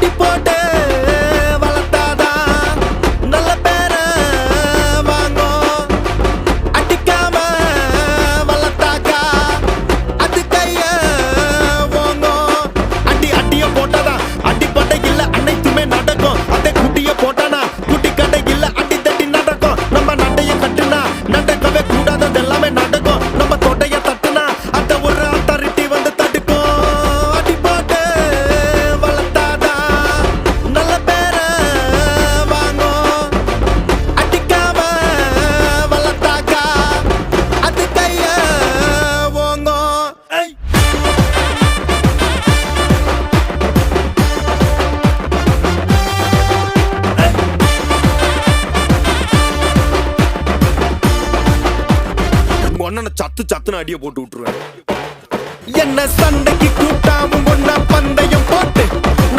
அடி போட்டு வளர்த்தாதான் நல்ல பேர வாங்கும். அடிக்காம வளர்த்தாக்கா அது கைய ஓங்கும். அடிய போட்டாதான் அடிப்படை இல்ல அனைத்துமே நடக்கும். அதே குட்டிய போட்டானா குட்டி கடை இல்ல அடி தட்டி நடக்கும். நம்ம நடைய கட்டுனா நடக்கவே கூடாதது எல்லாமே நடக்கும். நம்ம தொடைய தட்டுனா அந்த ஒரு அத்தாரிட்டி வந்து தடுக்கும். அடி போட்டு வளர்த்தாதான் நல்ல பேர வாங்கும். அடிக்காம வளர்த்தாக்கா அது கைய ஓங்கும். ஏய் ஒன்ன சத்து சத்துன்னு அடிய போட்டு விட்டுருவேன். என்ன சண்டைக்கு கூட்டாமும் ஒன்னா பந்தயம் போட்டு